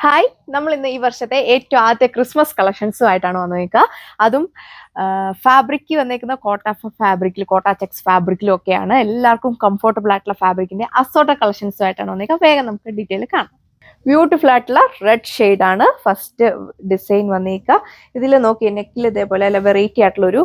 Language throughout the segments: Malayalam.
ഹായ്, നമ്മൾ ഇന്ന് ഈ വർഷത്തെ ഏറ്റവും ആദ്യത്തെ ക്രിസ്മസ് കളക്ഷൻസുമായിട്ടാണ് വന്നിരിക്കുക. അതും ഫാബ്രിക് വന്നേക്കുന്ന കോട്ട ചെക്സ് ഫാബ്രിക്കിലും ഒക്കെയാണ്. എല്ലാവർക്കും കംഫർട്ടബിൾ ആയിട്ടുള്ള ഫാബ്രിക്കിന്റെ അസോർട്ട കളക്ഷൻസുമായിട്ടാണ് വന്നിരിക്കുക. വേഗം നമുക്ക് ഡീറ്റെയിൽ കാണാം. ബ്യൂട്ടിഫുൾ ആയിട്ടുള്ള റെഡ് ഷെയ്ഡ് ആണ് ഫസ്റ്റ് ഡിസൈൻ വന്നേക്കുക. ഇതിൽ നോക്കി നെക്കിൽ ഇതേപോലെ അല്ല വെറൈറ്റി ആയിട്ടുള്ള ഒരു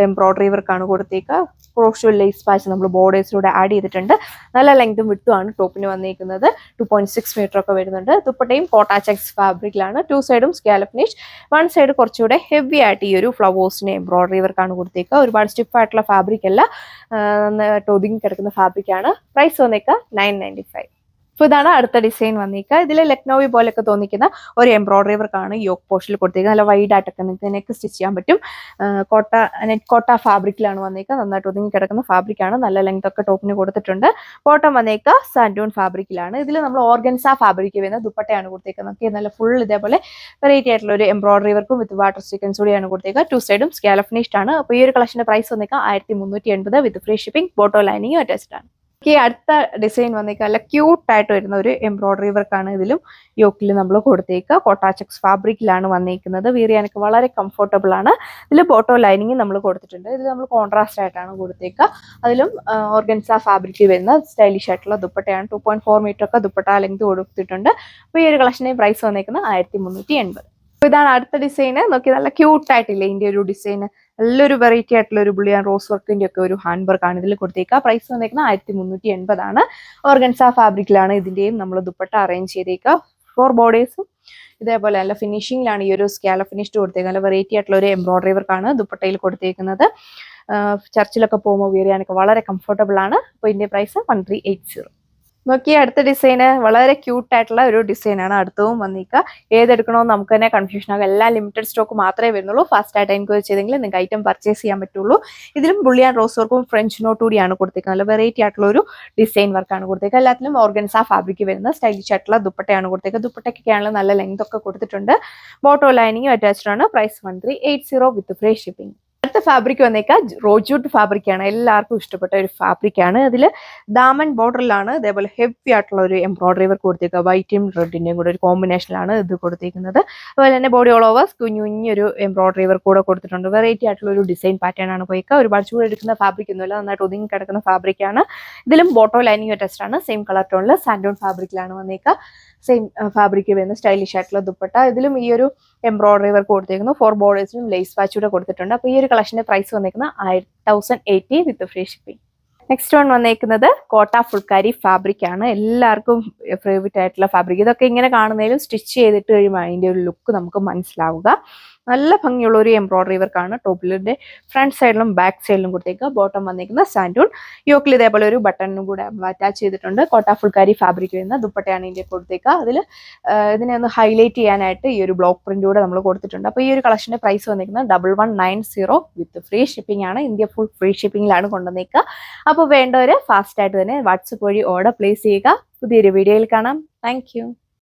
എംബ്രോയിഡറി വർക്കാണ് കൊടുത്തേക്കുക. ക്രോഷ്യോ ലേസ് പാച്ച് നമ്മൾ ബോർഡേഴ്സിലൂടെ ആഡ് ചെയ്തിട്ടുണ്ട്. നല്ല ലെങ്തും വിട്ടുമാണ് ടോപ്പിന് വന്നിരിക്കുന്നത്. 2.6 മീറ്റർ ഒക്കെ വരുന്നുണ്ട്. ദുപ്പട്ടയും കോട്ട ചെക്സ് ഫാബ്രിക്കിലാണ്. 2 സൈഡും സ്കാലപ്പ് ഫിനിഷ്. 1 സൈഡ് കുറച്ചുകൂടെ ഹെവി ആയിട്ട് ഈ ഒരു ഫ്ലവേഴ്സിന് എംബ്രോയിഡറി വർക്കാണ് കൊടുത്തേക്കുക. ഒരുപാട് സ്റ്റിഫ് ആയിട്ടുള്ള ഫാബ്രിക് അല്ല, ഒതുങ്ങി കിടക്കുന്ന ഫാബ്രിക്കാണ്. പ്രൈസ് വന്നേക്കുക 995. അപ്പോൾ ഇതാണ് അടുത്ത ഡിസൈൻ വന്നിരിക്കുക. ഇതിൽ ലക്നൌവി പോലെയൊക്കെ തോന്നിക്കുന്ന ഒരു എംബ്രോയിഡറി വർക്കാണ് യോക്ക് പോർഷനിൽ കൊടുത്തിരിക്കുന്നത്. നല്ല വൈഡ് ആയിട്ടൊക്കെ നിങ്ങൾക്ക് നെക്ക് സ്റ്റിച്ച് ചെയ്യാൻ പറ്റും. നെറ്റ് കോട്ട ഫാബ്രിക്കിലാണ് വന്നിരിക്കുക. നന്നായിട്ട് ഒതുങ്ങി കിടക്കുന്ന ഫാബ്രിക്കാണ്. നല്ല ലെങ്ത് ഒക്കെ ടോപ്പിന് കൊടുത്തിട്ടുണ്ട്. ബോട്ടം വന്നിരിക്കുക സാൻഡൂൺ ഫാബ്രിക്കിലാണ്. ഇതിൽ നമ്മൾ ഓർഗൻസ ഫാബ്രിക് വരുന്ന ദുപ്പട്ടയാണ് കൊടുത്തേക്കുന്നത്. നല്ല ഫുൾ ഇതേപോലെ വെറൈറ്റി ആയിട്ടുള്ള ഒരു എംബ്രോയിഡറി വർക്കും വിത്ത് വാട്ടർ സീക്വൻസ് കൂടിയാണ് കൊടുത്തേക്കുക. 2 സൈഡും സ്കാലപ്പ് ഫിനിഷ്ഡ് ആണ്. അപ്പോൾ ഈ ഒരു കളക്ഷന്റെ പ്രൈസ് വന്നിരിക്കുക 1380 with free shipping. Bottom lining attached ആണ്. ഈ അടുത്ത ഡിസൈൻ വന്നേക്കുക നല്ല ക്യൂട്ട് ആയിട്ട് വരുന്ന ഒരു എംബ്രോയിഡറി വർക്കാണ്. ഇതിലും യോക്കിൽ നമ്മൾ കൊടുത്തേക്കുക. കോട്ട ചെക്സ് ഫാബ്രിക്കിലാണ് വന്നിരിക്കുന്നത്. വെയർ ചെയ്യാനൊക്കെ വളരെ കംഫർട്ടബിൾ ആണ്. ഇതിൽ ബോട്ടോ ലൈനിങ് നമ്മൾ കൊടുത്തിട്ടുണ്ട്. ഇതിൽ നമ്മൾ കോൺട്രാസ്റ്റ് ആയിട്ടാണ് കൊടുത്തേക്കുക. അതിലും ഓർഗൻസ ഫാബ്രിക് വരുന്ന സ്റ്റൈലിഷ് ആയിട്ടുള്ള ദുപ്പട്ടയാണ്. 2.4 മീറ്റർ ഒക്കെ ദുപ്പട്ട ലെങ്ത് കൊടുത്തിട്ടുണ്ട്. അപ്പോൾ ഈ ഒരു കളക്ഷന്റെ പ്രൈസ് വന്നേക്കുന്നത് 1380. അപ്പോൾ ഇതാണ് അടുത്ത ഡിസൈന്. നോക്കി നല്ല ക്യൂട്ട് ആയിട്ടില്ലേ ഇതിന്റെ ഒരു ഡിസൈൻ. നല്ലൊരു വെറൈറ്റി ആയിട്ടുള്ള ഒരു ബുള്ളിയാൻ റോസ് വർക്കിന്റെ ഒക്കെ ഒരു ഹാൻഡ് വർക്ക് ആണ് ഇതിൽ കൊടുത്തേക്കുക. പ്രൈസ് വന്നേക്കുന്നത് 1380 ആണ്. ഓർഗൻസ ഫാബ്രിക്കിലാണ് ഇതിന്റെയും നമ്മൾ ദുപ്പട്ട അറേഞ്ച് ചെയ്തേക്കുക. 4 ബോർഡേഴ്സും ഇതേപോലെ നല്ല ഫിനിഷിംഗിലാണ് ഈ ഒരു സ്കാലപ്പ് ഫിനിഷ്ഡ് കൊടുത്തേക്കുന്നത്. നല്ല വെറൈറ്റി ആയിട്ടുള്ള ഒരു എംബ്രോയിഡറി വർക്കാണ് ദുപ്പട്ടയിൽ കൊടുത്തേക്കുന്നത്. ചർച്ചിലൊക്കെ പോകുമ്പോൾ വെയർ ചെയ്യാനൊക്കെ വളരെ കംഫർട്ടബിൾ ആണ്. അപ്പോൾ ഇതിന്റെ പ്രൈസ് 1380. നോക്കി അടുത്ത ഡിസൈന് വളരെ ക്യൂട്ട് ആയിട്ടുള്ള ഒരു ഡിസൈനാണ് അടുത്തവും വന്നിരിക്കുക. ഏതെടുക്കണമെന്ന് നമുക്ക് തന്നെ കൺഫ്യൂഷൻ ആകും. എല്ലാം ലിമിറ്റഡ് സ്റ്റോക്ക് മാത്രമേ വരുന്നുള്ളൂ. ഫാസ്റ്റ് ആയിട്ട് എൻക്വയറി ചെയ്തെങ്കിൽ നിങ്ങൾക്ക് ഐറ്റം പർച്ചേസ് ചെയ്യാൻ പറ്റുള്ളൂ. ഇതിലും ബുള്ളിയാൻ റോസ് വർക്കും ഫ്രഞ്ച് നോട്ട് കൂടിയാണ് കൊടുത്തേക്കുന്നത്. നല്ല വെറൈറ്റി ആയിട്ടുള്ള ഒരു ഡിസൈൻ വർക്കാണ് കൊടുത്തേക്കുക. എല്ലാത്തിലും ഓർഗൻസ ഫാബ്രിക് വരുന്ന സ്റ്റൈലിഷ് ആയിട്ടുള്ള ദുപ്പട്ടയാണ് കൊടുത്തേക്കുക. ദുപ്പട്ടയ്ക്കൊക്കെയാണെങ്കിൽ നല്ല ലെങ്ത് ഒക്കെ കൊടുത്തിട്ടുണ്ട്. ബോട്ടോ ലൈനിങ് അറ്റാച്ച്ഡ് ആണ്. Price 1380 with free shipping. അടുത്ത ഫാബ്രിക് വന്നേക്ക റോജൂട്ട് ഫാബ്രിക് ആണ്. എല്ലാവർക്കും ഇഷ്ടപ്പെട്ട ഒരു ഫാബ്രിക് ആണ്. അതിൽ ദാമൻ ബോർഡറിലാണ് ഇതേപോലെ ഹെവി ആയിട്ടുള്ള ഒരു എംബ്രോയിഡറി വർക്ക് കൊടുത്തേക്കുക. വൈറ്റും റെഡിന്റെയും കൂടെ ഒരു കോമ്പിനേഷനിലാണ് ഇത് കൊടുത്തേക്കുന്നത്. അതുപോലെ തന്നെ ബോഡി ഓൾ ഓവർ കുഞ്ഞൊരു എംബ്രോയിഡറി വർക്ക് കൂടെ കൊടുത്തിട്ടുണ്ട്. വെറൈറ്റി ആയിട്ടുള്ള ഒരു ഡിസൈൻ പാറ്റേൺ ആണ് പോയിക്കുക. ഒരുപാട് ചൂട് എടുക്കുന്ന ഫാബ്രിക് ഒന്നുമില്ല, നന്നായിട്ട് ഒതുങ്ങി കിടക്കുന്ന ഫാബ്രിക് ആണ്. ഇതിലും ബോട്ടോ ലൈനിങ് അറ്റാച്ച്ഡ് ആണ്. സെയിം കളർ ടോണിൽ സാൻഡൂൺ ഫാബ്രിക്കിലാണ് വന്നേക്കുക. സെയിം ഫാബ്രിക് വരുന്ന സ്റ്റൈലിഷ് ആയിട്ടുള്ള ദുപ്പട്ട. ഇതിലും ഈ ഒരു എംബ്രോയിഡറി വർക്ക് കൊടുത്തേക്കുന്നു. 4 ബോർഡേഴ്സിലും ലേസ് വാച്ച് കൂടെ കൊടുത്തിട്ടുണ്ട്. അപ്പോൾ ഈ ഒരു കളക്ഷന്റെ പ്രൈസ് വന്നേക്കുന്നത് 1080 with free shipping. Next one വന്നേക്കുന്നത് കോട്ട ഫുൾക്കാരി ഫാബ്രിക് ആണ്. എല്ലാവർക്കും ഫേവറേറ്റ് ആയിട്ടുള്ള ഫാബ്രിക്. ഇതൊക്കെ ഇങ്ങനെ കാണുന്നതിലും സ്റ്റിച്ച് ചെയ്തിട്ട് കഴിയുമ്പോൾ അതിന്റെ ഒരു ലുക്ക് നമുക്ക് മനസ്സിലാവുക. നല്ല ഭംഗിയുള്ള ഒരു എംബ്രോയിഡറി വർക്കാണ് ടോപ്പിലിന്റെ ഫ്രണ്ട് സൈഡിലും ബാക്ക് സൈഡിലും കൊടുത്തേക്കുക. ബോട്ടം വന്നിരിക്കുന്ന സാൻഡൂൺ. യോക്കിൽ ഇതേപോലെ ഒരു ബട്ടണും കൂടെ അറ്റാച്ച് ചെയ്തിട്ടുണ്ട്. കോട്ട ഫുൾക്കാരി ഫാബ്രിക് വരുന്ന ദുപ്പട്ടയാണ് ഇതിന്റെ കൊടുത്തേക്കുക. അതിൽ ഇതിനെ ഒന്ന് ഹൈലൈറ്റ് ചെയ്യാനായിട്ട് ഈ ഒരു ബ്ലോക്ക് പ്രിന്റ് കൂടെ നമ്മൾ കൊടുത്തിട്ടുണ്ട്. അപ്പോൾ ഈ ഒരു കളക്ഷന്റെ പ്രൈസ് വന്നിരിക്കുന്നത് 1190 വിത്ത് ഫ്രീ ഷിപ്പിംഗ് ആണ്. ഇന്ത്യ ഫുൾ ഫ്രീ ഷിപ്പിംഗിലാണ് കൊണ്ടുവന്നേക്കുക. അപ്പോൾ വേണ്ടവര് ഫാസ്റ്റ് ആയിട്ട് തന്നെ വാട്സപ്പ് വഴി ഓർഡർ പ്ലേസ് ചെയ്യുക. പുതിയൊരു വീഡിയോയിൽ കാണാം. താങ്ക്